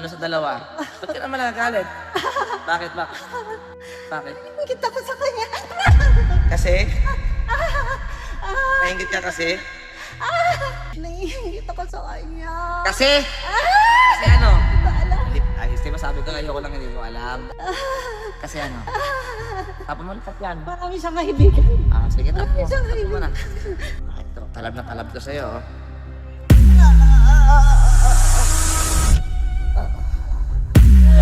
Ano sa dalawa? Ba't ka naman nagagalit? Bakit? Bakit? Ingit ako sa kanya. Kasi? Nainggit ka kasi? Naiingit ako sa kanya. Kasi? Kasi ano? Hindi ko alam. Ayos, di ba sabi ko ayoko lang hindi ko alam. Kasi ano? Tapon mo lipat yan. Marami siyang kaibigan. Sige, tapon mo. Isang Tapon mo na. Ito, talab na talab ko sa'yo.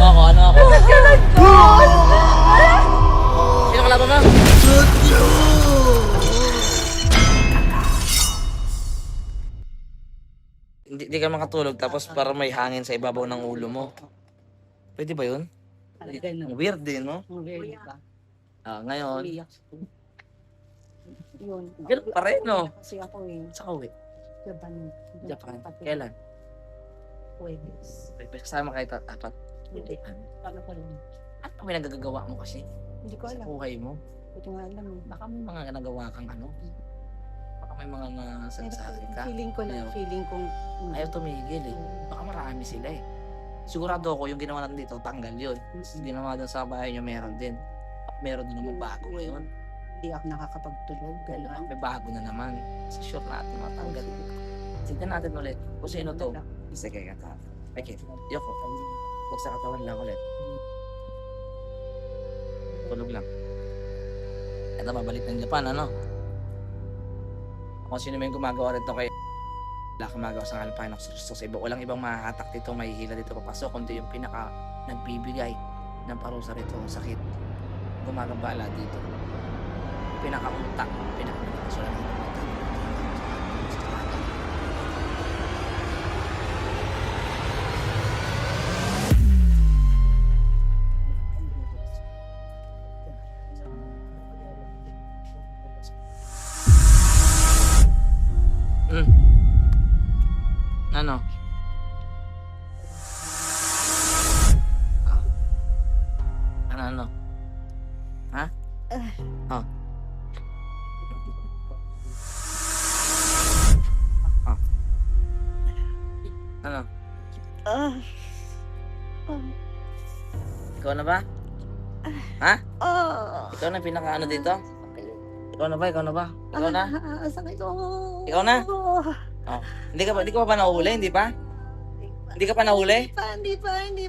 Oh. Ano ako? Sino kalaban mo? Hindi ka makatulog tapos para may hangin sa ibabaw ng ulo mo. Pwede ba yun? Weird din, no? Ngayon, Yun. ganun pa rin, no? Kasi ako Sa uwi. Japan. Kailan? Pwedis. Kasama kayo apat. Hindi. Paano pa rin? Ano may nagagawa mo kasi? Hindi ko Sa alam. buhay mo? Hindi ko nga alam. Baka may mga nagawa kang ano? Baka may mga nasagsakin ka? Feeling ko na, Ayaw. feeling kong... Ayaw tumigil eh. Baka marami sila eh. Sigurado ako yung ginawa natin dito, tanggal yun. Ginawa doon sa bahay nyo, meron din. Meron din naman bago ngayon. Hindi ako nakakapagtulog. Gano'n. May bago na naman. Sa sure natin matanggal. Tignan natin ulit kung sino to. Sige, kata. Okay, yoko. Huwag sa katawan lang ulit. Tulog lang. Ito, babalik ng Japan, ano? Kung sino may gumagawa rito kay wala kang magawa sa Alpine Oxygen. Sa iba, walang ibang mahahatak dito, may hila dito papasok, kundi yung pinaka nagbibigay ng parusa rito, sakit. Gumagambala dito. Pinaka-utak, pinaka-pinakasulan ng utak. Ano? Ano? Ha? Oh. Oh. Ano? Ikaw na ba? Ha? Ikaw na pinaka-ano dito? Ikaw na ba? Ikaw na? Sakit ko. Ikaw na? Oh. Hindi ka pa nahuli? Hindi pa? Hindi ka pa nahuli? Hindi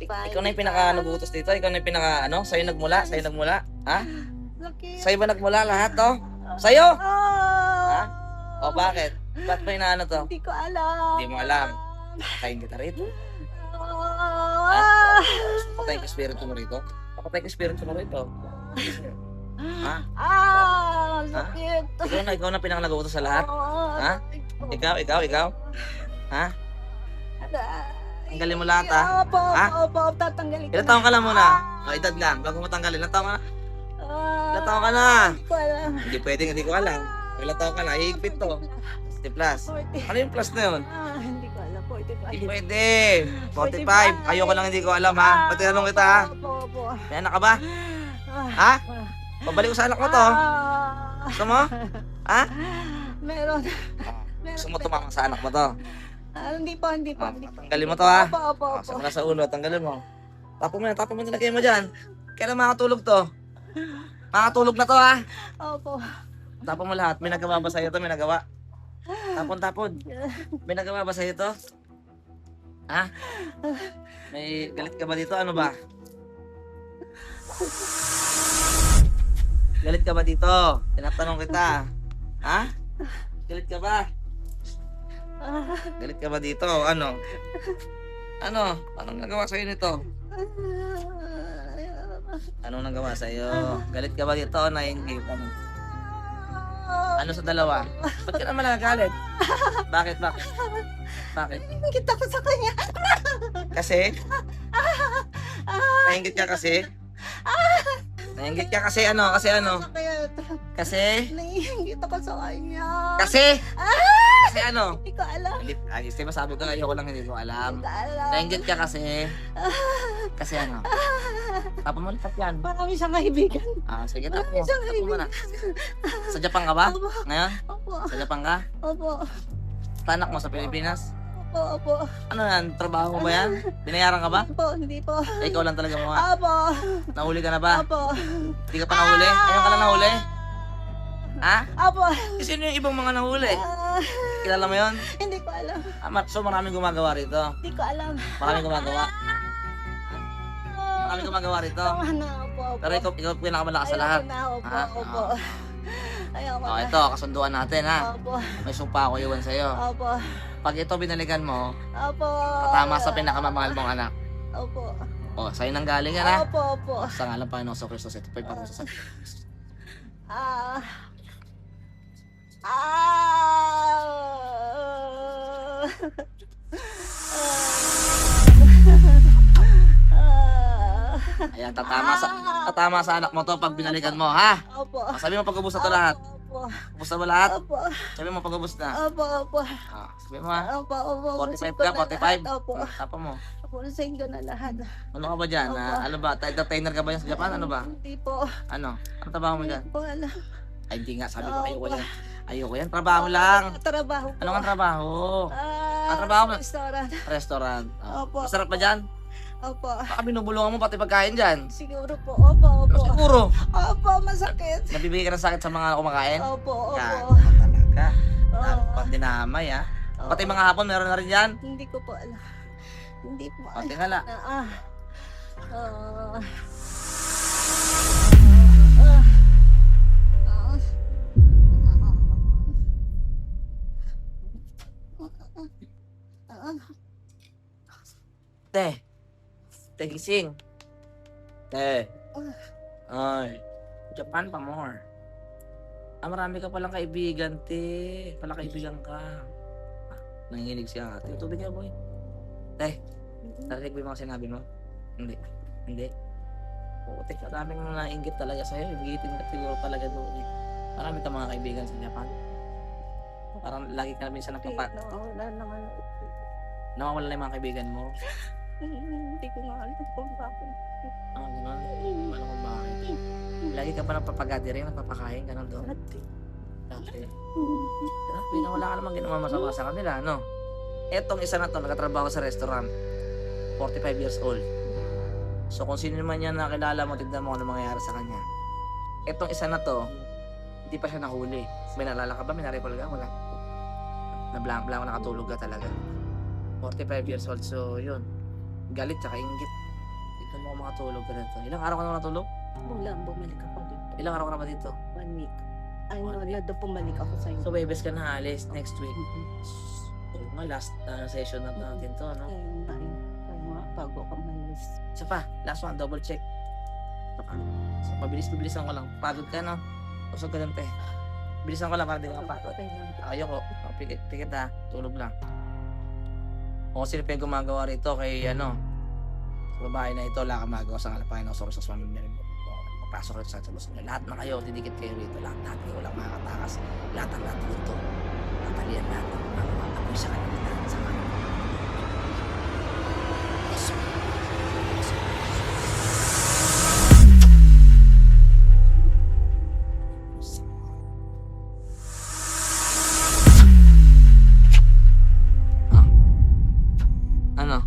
pa. Ikaw na yung pinaka-nagutos dito? Ikaw na yung pinaka-ano? Sa'yo nagmula? Ha? Laki. Sa'yo ba nagmula lahat to? Sa'yo? Ha? Ah. O bakit? Ba't pa inaano to? Hindi ko alam. Hindi mo alam. Patayin kita rito. Ah. Patayin ko spirito mo rito. Papatayin ko spirito mo rito. Ha? Sakit. Ikaw na pinaka-nagutos sa lahat? Ha? Ikaw? Ha? Tanggalin mo lahat, ha? Ha? Opo, tatanggalin ko. Ilan taong ka lang muna? Edad lang. Bago mo tanggalin. Ilan taong ka na? Ilan taong ka na? Hindi ko alam. Hindi pwedeng, hindi ko alam. Ilan taong ka na? Higpit to. 60 plus. 40. Ano yung plus na yun? Hindi ko alam. 45. Hindi pwede. 45. Ayoko lang hindi ko alam, ha? Pati tanong kita, ha? Opo. May anak ka ba? Ha? Pabalik ko sa anak mo to. Gusto mo? Ha? Meron. Gusto mo tumama sa anak mo to? Hindi po. Tanggalin mo to, ha? Opo. Sa sa ulo, tanggalin mo. Tapon mo nilagay mo dyan. Kailan makatulog to? Makatulog na to, ha? Opo. Tapon mo lahat. May nagawa ba sa'yo to? May nagawa? Tapon. May nagawa ba sa'yo to? Ha? May galit ka ba dito? Ano ba? Galit ka ba dito? Tinatanong kita. Ha? Galit ka ba? Galit ka ba dito? Ano? Anong nagawa sa'yo nito? Anong nagawa sa'yo? Galit ka ba dito? Nainggit? Ano sa dalawa? Ba't ka naman nagagalit? Bakit? Ingit ako sa kanya. Kasi? Nainggit ka kasi? Nainggit ka kasi ano? Sakit. Kasi? Naiingit ako sa kanya. Kasi? Kasi ano? Hindi ko alam. Ayos, diba sabi ko ayoko lang hindi ko alam. Hindi ko alam. Nainggit ka kasi? Kasi ano? Tapon mo lipat yan. Marami siyang kaibigan. Sige, Marami tapon siyang mo na. kaibigan. Sa Japan ka ba? Opo. Ngayon? Opo. Sa Japan ka? Opo. Sa anak mo sa Pilipinas? Opo. Ano yan? Trabaho mo ba yan? Binayaran ka ba? Opo, hindi po. Eh, ikaw lang talaga mga. Opo. Nahuli ka na ba? Opo. Hindi ka pa nahuli? Ayaw ka lang nahuli? Ha? Opo. Eh, sino yung ibang mga nahuli? Ah, Kilala mo yun? hindi ko alam. So maraming gumagawa rito. Hindi ko alam. Maraming gumagawa. Maraming gumagawa rito. Tama na, opo. Pero ikaw pinakamalakas sa lahat. Ayoko na, opo. Ah, Opo. Ayoko Oh, na. ito, kasunduan natin ha. Opo. May sumpa ako iwan sa'yo. Opo. Pag ito binalikan mo, Opo. tatama sa pinakamamahal mong anak. Opo. O, sa'yo nang galing yan ha. Opo, opo. Sa ngalan Panginoon sa Kristos, ito po'y parusa sa Ah. Ah. Ayan, tatama sa anak mo to pag binalikan mo, ha? Opo. Sabi mo pag-ubos na to lahat. Opo. Ubos na ba lahat? Opo. Sabi mo pag-ubos na. Opo, opo. Sabi mo ha. Opo, opo. 45 ka, 45? Opo. Tapa mo. Opo, send ko na lahat. Ano ka ba dyan? Opo. Ano ba? Entertainer ka ba yan sa Japan? Ano ba? Hindi po. Ano? Ano trabaho mo dyan? Hindi po alam. Ay, hindi nga. Sabi ko, ayoko Opo. yan. Ayoko yan. Trabaho lang. Trabaho po. Ano nga trabaho? Ah, trabaho mo? Restaurant. Restaurant. Opo. Masarap ba dyan? Opo. Baka binubulungan mo pati pagkain dyan. Siguro po. Opo, opo. Siguro. Opo, masakit. Nabibigay ka ng sakit sa mga kumakain? Opo, Yan. opo. Talaga. Oo. Pag dinamay ha. Oo. Pati mga hapon meron na rin dyan. Hindi ko po alam. Hindi po O, alam. tingala. Ah. Te. Te, gising. Te. Ay. Japan pa more. Marami ka palang kaibigan, te. Pala kaibigan ka. Nanginginig siya. Te, tubig ka, boy. Te, narinig mo yung mga sinabi mo? Hindi. Hindi. Oo, te, maraming nainggit talaga sa'yo. Ibigitin ka siguro talaga doon eh. Marami ka mga kaibigan sa Japan. Parang lagi ka minsan Wala naman. nawawala na yung mga kaibigan mo. Hindi ko nga alam kung bakit. Ganun. Alam ko bakit. Lagi ka pa nagpapagathering, nagpapakain, ganun doon. Dati. Dati. Grabe na wala ka namang ginawa masama sa kanila, no? Etong isa na to, nagtatrabaho sa restaurant. 45 years old. So kung sino naman yan nakilala mo, tignan mo kung ano mangyayari sa kanya. Etong isa na to, hindi pa siya nahuli. May naalala ka ba? May na-recall ka? Wala. Na-blank nakatulog ka talaga. 45 years old. So yun. Galit tsaka inggit. Tignan mo kung makatulog ka dito. Ilang araw ka na natulog? Wala, bumalik ako dito. Ilang araw ka na ba dito? 1 week. Ay, wala daw bumalik ako sa So inyo. Webes ka na alis next week. Oo nga, last session na natin to, no? Ay, bago ka malis. Isa pa, last one, double check. Baka, so, mabilis-bilisan ko lang. Pagod ka, no? Usog ka lang, te. Bilisan ko lang para di ka mapagod. Okay lang. Ayoko. Pikit ha. Tulog lang. Kung sino pa yung gumagawa rito kay ano, sa babae na ito, wala kang magawa sa kalapain ng source of family meron. Papasok rito sa labas nila. Lahat na kayo, didikit kayo rito. Lahat kayo, walang makakatakas. Lahat ang lahat dito. Tatalian natin. Apoy sa kanila. Sa kanila. Yes, sir. Yes, sir. Ano?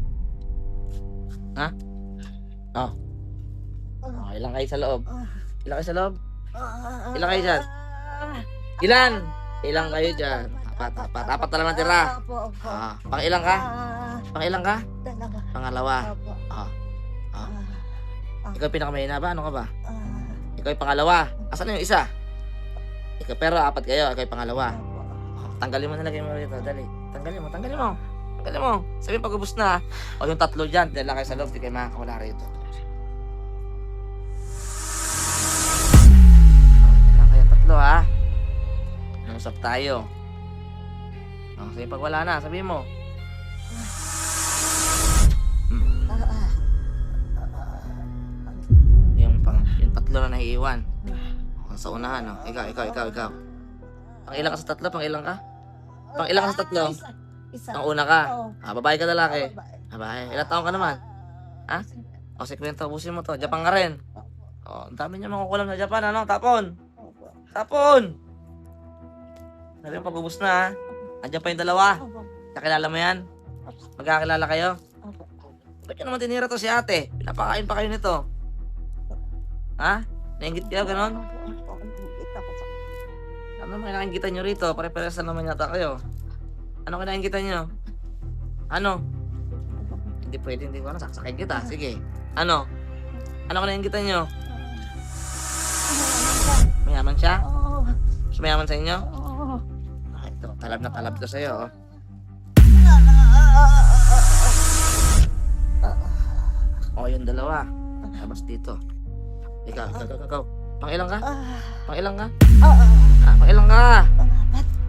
Ha? Oh. Oh, ilang kayo sa loob? Ilang kayo sa loob? Ilang kayo dyan? Ilan? Ilang kayo dyan? Apat na lang natira. Opo, opo. Pang ilang ka? Pang ilang ka? Dalawa. Pangalawa. Opo. Ikaw yung pinakamahina ba? Ano ka ba? Ah, Ikaw yung pangalawa. Asan na yung isa? Ikaw, pero apat kayo. Ikaw yung pangalawa. opo. Tanggalin mo na lagay mo rito. Dali. Tanggalin mo. Tanggalin mo. Sabihin pag-ubos na. O yung tatlo dyan. Dala kayo sa loob. Di kayo makakawala rito. Lang kayong tatlo ha. Usap tayo. Sabihin pag wala na. Sabihin mo. Yung tatlo na naiiwan. Sa unahan. No? Ikaw. Pang ilang ka sa tatlo? Pang ilang ka? Pang ilang ka sa tatlo? Isa. Pang una ka? Oo. Babae ka lalaki? Babae. Babae. Ilang taon ka naman? Ha? O, si Kwento, ubusin mo to. Japan ka rin. O, ang dami niya makukulam sa Japan, ano? Tapon! Opo. Tapon! Sabi mo, pag-ubos na, ha? Andiyan pa yung dalawa. Opo. Kakilala mo yan? Magkakilala kayo? Opo. Ba't nyo naman tinira to si ate? Pinapakain pa kayo nito. Ha? Nainggit kayo, ganon? Opo. Nainggit ako sa Ano naman kinaingitan nyo rito? Pare-pares na naman yata kayo. Ano kinaingitan nyo? Ano? Hindi pwede, hindi ko alam. Saksakin kita. Sige. Ano? Ano kinaingitan nyo? Mayaman siya? Oo. Mas mayaman sa inyo? Oo. Ah, ito, talab na talab to sa'yo. Oh. O, yung dalawa. Labas dito. Ikaw. Pangilang ka? Pangilang ka? Pangilang ka?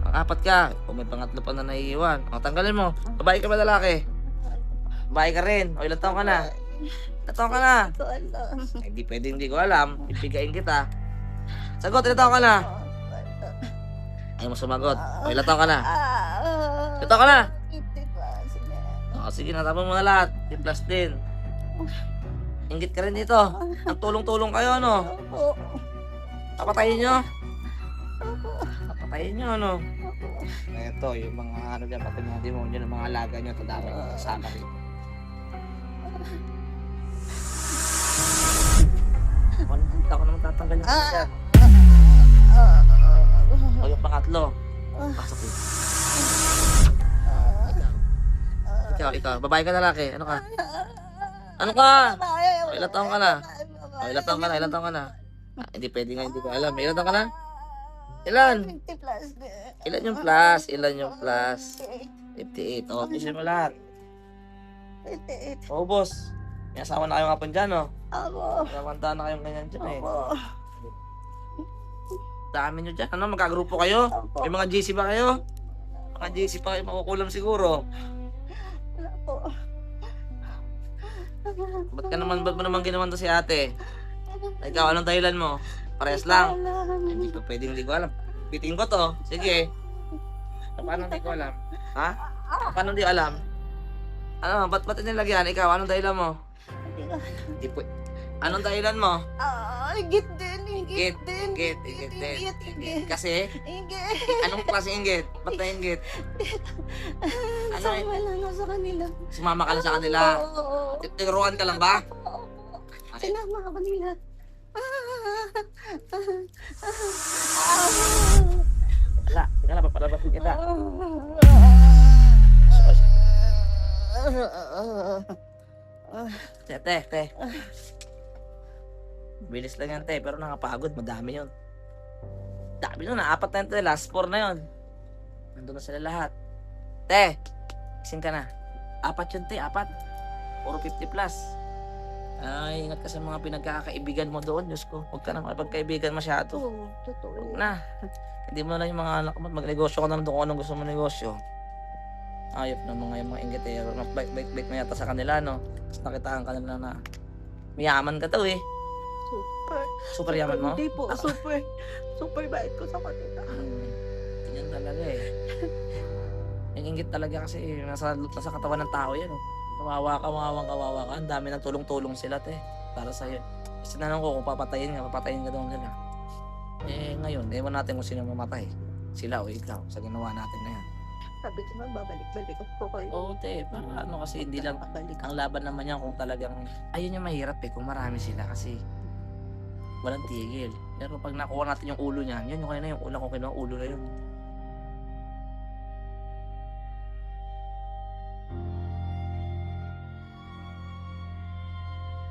Pang-apat ka. Kung may pangatlo pa na naiiwan. O, tanggalin mo. Babae ka ba lalaki? Babae ka rin. O, ilang taon ka na? Ilang taon ka na? Ito alam. Ay, hindi pwede, hindi ko alam. Ipigain kita. Sagot, ilang taon ka na? Ayaw mo sumagot. O, ilang taon ka na? Ilang taon ka na? 50 plus. O, sige, natapon mo na lahat. 10 plus din. Inggit ka rin dito. Nagtulong-tulong kayo, ano? Opo. Papatayin nyo? Opo. Papatayin nyo, ano? Ito, yung mga ano dyan, pati mga demonyo, yung mga alaga nyo, ito dapat kasama rin. Hindi ako naman tatanggal yung isa. O yung pangatlo. Pasok yun. Ikaw. Babae ka lalaki. Ano ka? Ano ka? O, ilang taon ka na? O, ilang taon ka na? Ah, hindi pwede nga, hindi ko alam. Ilan taon ka na? Ilan? 50 plus. Ilan yung plus? 58. O, tisin mo lahat. 58. Oo, boss. May asawa na kayong kapon dyan, oh. Opo. Namanda na kayong ganyan dyan, eh. Opo. Dami nyo dyan. Ano, magkagrupo kayo? Opo. May mga GC ba kayo? Mga GC pa kayo makukulam siguro. Wala po. Ba't mo naman ginawan to si ate? Ikaw, anong dahilan mo? Parehas lang. Hindi pa pwedeng hindi ko alam. Bitin ko to. Sige. Paano hindi ko alam? Ha? Paano hindi alam? Ano, ba't nilagyan? Ikaw, anong dahilan mo? Hindi po. Anong dahilan mo? Ingit din. Ingit din. Kasi, anong klaseng inggit? Ba't na inggit? Ano eh? Sama lang ako sa kanila. Sumama ka lang sa kanila. Oo. Tinuruan ka lang ba? Sinama ako nila. Wala. Sige na, papalabasin kita. Te. Bilis lang yan, te. Pero nakapagod. Madami yun. Dami yun. Apat na yun, te. Last 4 na yun. Nandun na sila lahat. Te, kising ka na. Apat yun, te. Apat. Puro 50 plus. Ay, ingat ka sa mga pinagkakaibigan mo doon. Diyos ko. Huwag ka na makipagkaibigan masyado. Oo, totoo. Huwag na. Hindi mo na yung mga anak mo. Magnegosyo ka na lang doon kung anong gusto mo negosyo. Ayop na yung mga inggitero. Bait-bait mo yata sa kanila, no? Tapos nakitaan ka nila na mayaman ka to, eh. Super. Super yaman mo? Hindi po, super. Super bait ko sa kanila. Ganyan talaga, eh. Yung inggit talaga kasi, nasa katawan ng tao yan, oh. Kawawa ka. Ang dami ng tulong-tulong sila, te. Para sa'yo. Kasi tinanong ko kung papatayin ka daw nila. Eh, ngayon, ewan natin kung sino mamatay. Sila o ikaw, sa ginawa natin na yan. Sabi ko nga, babalik-balik po kayo. Oo, te. Para ano kasi hindi lang, Babalik. ang laban naman yan kung talagang, ayun yung mahirap eh, kung marami sila kasi walang tigil. Pero pag nakuha natin yung ulo niyan, yun yung kanina yung una kong kinuha ulo na yun.